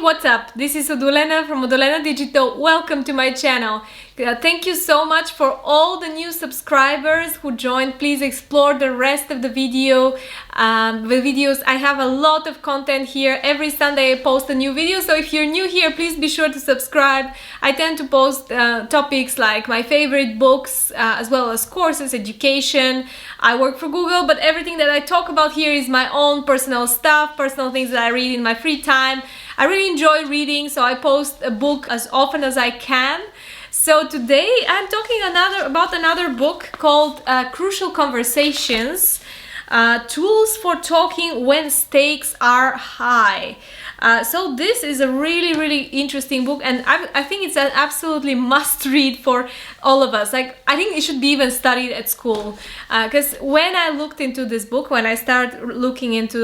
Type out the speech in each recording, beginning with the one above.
what's up? This is Odulena from Odulena Digital. Welcome to my channel. Thank you so much for all the new subscribers who joined. Please explore the rest of the videos. I have a lot of content here. Every Sunday I post a new video, so if you're new here, please be sure to subscribe. I tend to post topics like my favorite books, as well as courses, education. I work for Google, but everything that I talk about here is my own personal stuff, personal things that I read in my free time. I really enjoy reading, so I post a book as often as I can. So today I'm talking about another book called Crucial Conversations, Tools for Talking When Stakes Are High. So this is a really interesting book, and I think it's an absolutely must read for all of us. Like, I think it should be even studied at school, because when I looked into this book, when I started looking into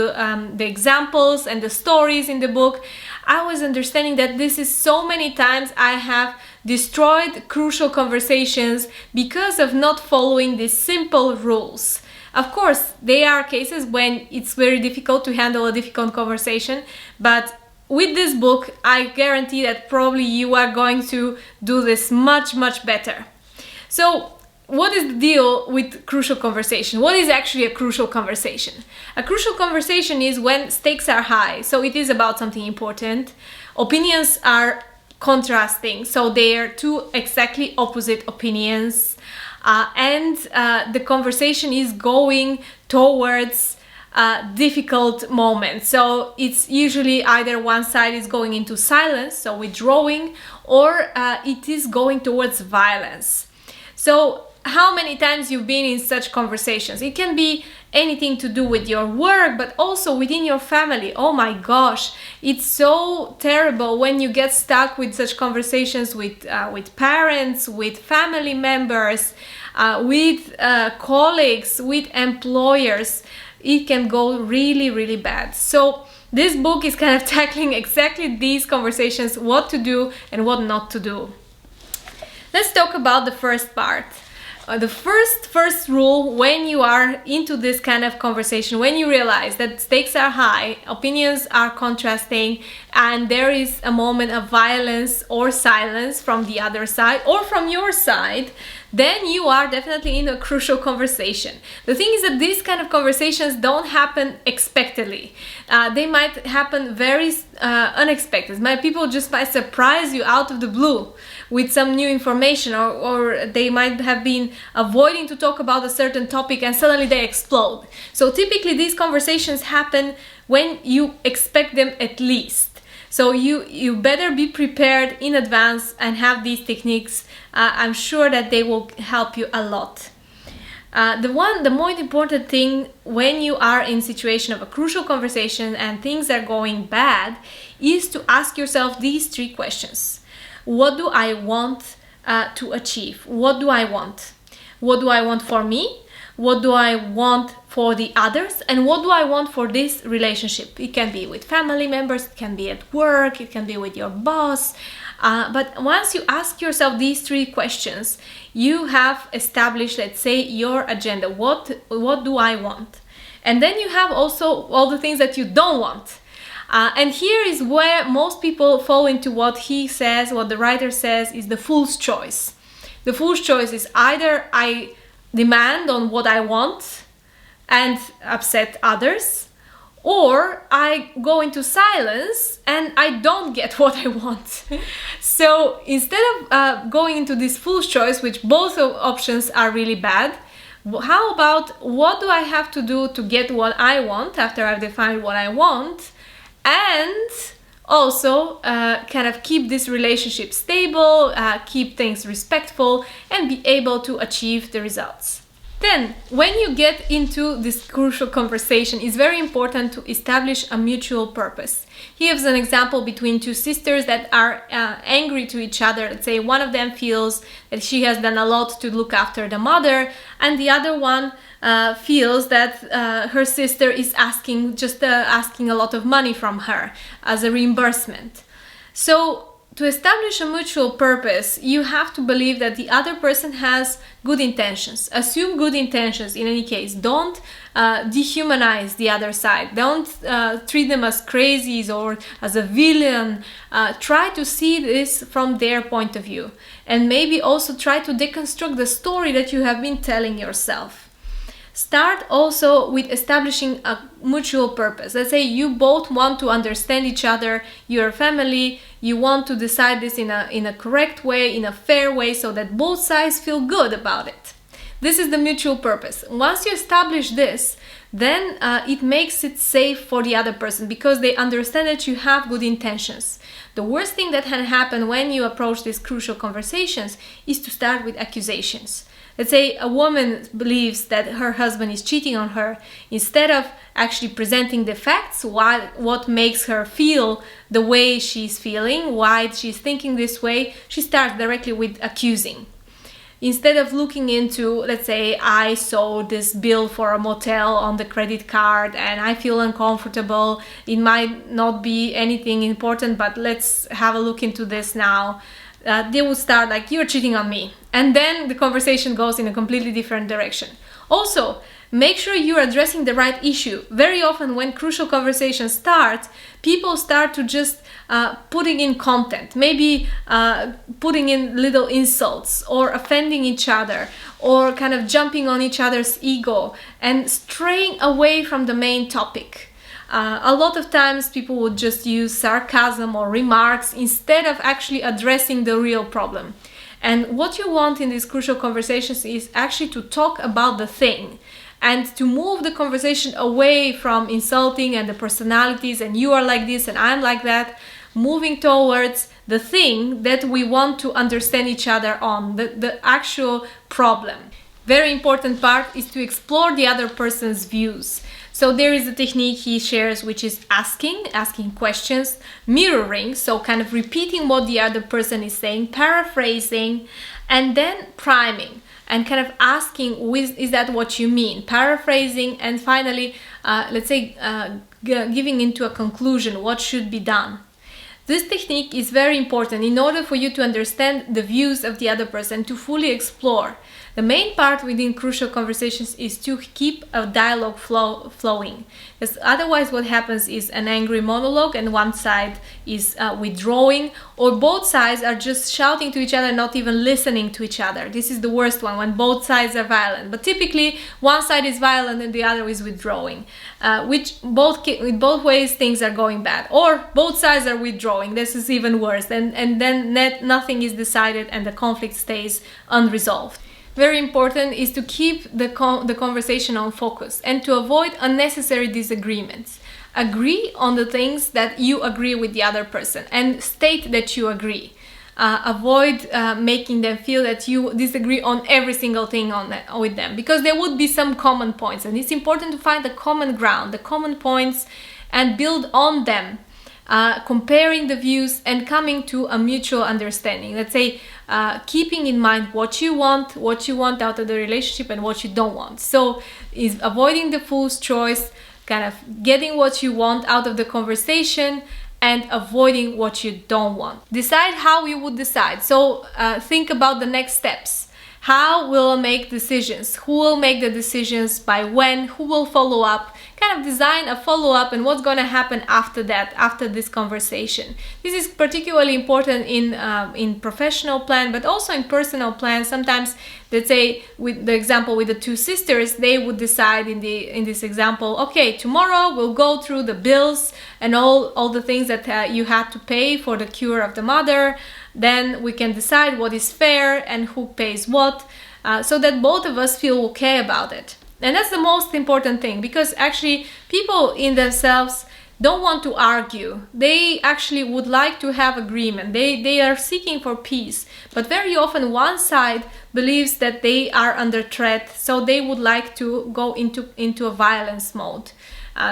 the examples and the stories in the book, I was understanding that this is so many times I have destroyed crucial conversations because of not following these simple rules. Of course, there are cases when it's very difficult to handle a difficult conversation, but with this book, I guarantee that probably you are going to do this much better. So, what is the deal with crucial conversation? What is actually a crucial conversation? A crucial conversation is when stakes are high, so it is about something important. Opinions are contrasting, so they are two exactly opposite opinions. And the conversation is going towards difficult moments. So it's usually either one side is going into silence, so withdrawing, or it is going towards violence. So how many times you've been in such conversations? It can be anything to do with your work, but also within your family. Oh my gosh, it's so terrible when you get stuck with such conversations with parents, with family members, with colleagues, with employers. It can go really bad. So this book is kind of tackling exactly these conversations, what to do and what not to do. Let's talk about the first part. The first rule when you are into this kind of conversation, when you realize that stakes are high, opinions are contrasting, and there is a moment of violence or silence from the other side or from your side, then you are definitely in a crucial conversation. The thing is that these kind of conversations don't happen expectedly. They might happen very unexpected. People just might surprise you out of the blue with some new information, or they might have been avoiding to talk about a certain topic and suddenly they explode. So typically these conversations happen when you expect them at least. So you better be prepared in advance and have these techniques. I'm sure that they will help you a lot. The most important thing when you are in situation of a crucial conversation and things are going bad is to ask yourself these three questions. What do I want to achieve? What do I want? What do I want for me? What do I want for the others? And what do I want for this relationship? It can be with family members, it can be at work, it can be with your boss. But once you ask yourself these three questions, you have established, let's say, your agenda. What do I want? And then you have also all the things that you don't want. And here is where most people fall into what he says, what the writer says, is the fool's choice. The fool's choice is either I demand on what I want and upset others, or I go into silence and I don't get what I want. So instead of going into this fool's choice, which both options are really bad, how about what do I have to do to get what I want after I've defined what I want, and also kind of keep this relationship stable, keep things respectful, and be able to achieve the results. Then, when you get into this crucial conversation, it's very important to establish a mutual purpose. He gives an example between two sisters that are angry to each other. Let's say one of them feels that she has done a lot to look after the mother, and the other one feels that her sister is asking a lot of money from her as a reimbursement. So to establish a mutual purpose, you have to believe that the other person has good intentions. Assume good intentions in any case. Don't dehumanize the other side. Don't treat them as crazies or as a villain. Try to see this from their point of view. And maybe also try to deconstruct the story that you have been telling yourself. Start also with establishing a mutual purpose. Let's say you both want to understand each other, you're a family, you want to decide this in a correct way, in a fair way, so that both sides feel good about it. This is the mutual purpose. Once you establish this, then it makes it safe for the other person because they understand that you have good intentions. The worst thing that can happen when you approach these crucial conversations is to start with accusations. Let's say a woman believes that her husband is cheating on her. Instead of actually presenting the facts, what makes her feel the way she's feeling, why she's thinking this way, she starts directly with accusing. Instead of looking into, let's say, I saw this bill for a motel on the credit card and I feel uncomfortable. It might not be anything important, but let's have a look into this now. They would start like, you're cheating on me. And then the conversation goes in a completely different direction. Also, make sure you're addressing the right issue. Very often when crucial conversations start, people start to just putting in content, maybe putting in little insults or offending each other or kind of jumping on each other's ego and straying away from the main topic. A lot of times people would just use sarcasm or remarks instead of actually addressing the real problem. And what you want in these crucial conversations is actually to talk about the thing and to move the conversation away from insulting and the personalities and you are like this and I'm like that, moving towards the thing that we want to understand each other on, the actual problem. Very important part is to explore the other person's views. So there is a technique he shares, which is asking questions, mirroring, so kind of repeating what the other person is saying, paraphrasing, and then priming and kind of asking, is that what you mean? Paraphrasing, and finally, let's say, giving into a conclusion, what should be done. This technique is very important in order for you to understand the views of the other person, to fully explore. The main part within crucial conversations is to keep a dialogue flowing. Because otherwise what happens is an angry monologue and one side is withdrawing, or both sides are just shouting to each other, not even listening to each other. This is the worst one, when both sides are violent. But typically one side is violent and the other is withdrawing, with both ways things are going bad. Or both sides are withdrawing. This is even worse. And then nothing is decided and the conflict stays unresolved. Very important is to keep the conversation on focus and to avoid unnecessary disagreements. Agree on the things that you agree with the other person and state that you agree. Avoid making them feel that you disagree on every single thing with them, because there would be some common points, and it's important to find the common ground, the common points, and build on them. Comparing the views and coming to a mutual understanding. Let's say keeping in mind what you want out of the relationship and what you don't want. So is avoiding the fool's choice, kind of getting what you want out of the conversation and avoiding what you don't want. Decide how you would decide. So think about the next steps. How will make decisions? Who will make the decisions? By when? Who will follow up? Kind of design a follow-up and what's going to happen after that, after this conversation. This is particularly important in professional plan, but also in personal plan. Sometimes, let's say, with the example with the two sisters, they would decide in this example, okay, tomorrow we'll go through the bills and all the things that you had to pay for the cure of the mother. Then we can decide what is fair and who pays what, so that both of us feel okay about it. And that's the most important thing, because actually people in themselves don't want to argue. They actually would like to have agreement. They are seeking for peace. But very often one side believes that they are under threat, so they would like to go into a violence mode.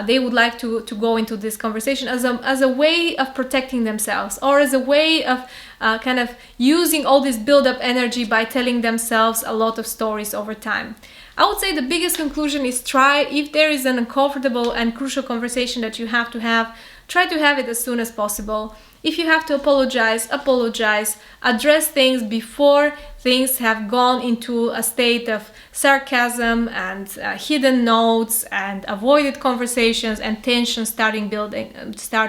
They would like to go into this conversation as a way of protecting themselves, or as a way of kind of using all this build-up energy by telling themselves a lot of stories over time. I would say the biggest conclusion is if there is an uncomfortable and crucial conversation that you have, try to have it as soon as possible. If you have to apologize, apologize. Address things before things have gone into a state of sarcasm and hidden notes and avoided conversations and tension start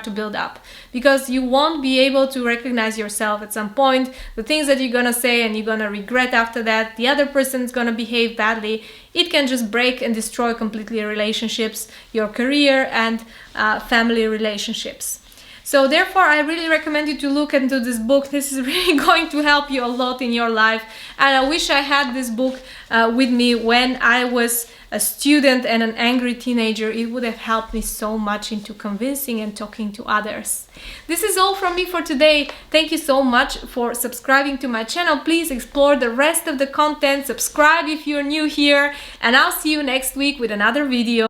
to build up, because you won't be able to recognize yourself at some point. The things that you're gonna say and you're gonna regret after that, the other person's gonna behave badly. It can just break and destroy completely relationships, your career and family relationships. So therefore, I really recommend you to look into this book. This is really going to help you a lot in your life. And I wish I had this book with me when I was a student and an angry teenager. It would have helped me so much into convincing and talking to others. This is all from me for today. Thank you so much for subscribing to my channel. Please explore the rest of the content. Subscribe if you're new here. And I'll see you next week with another video.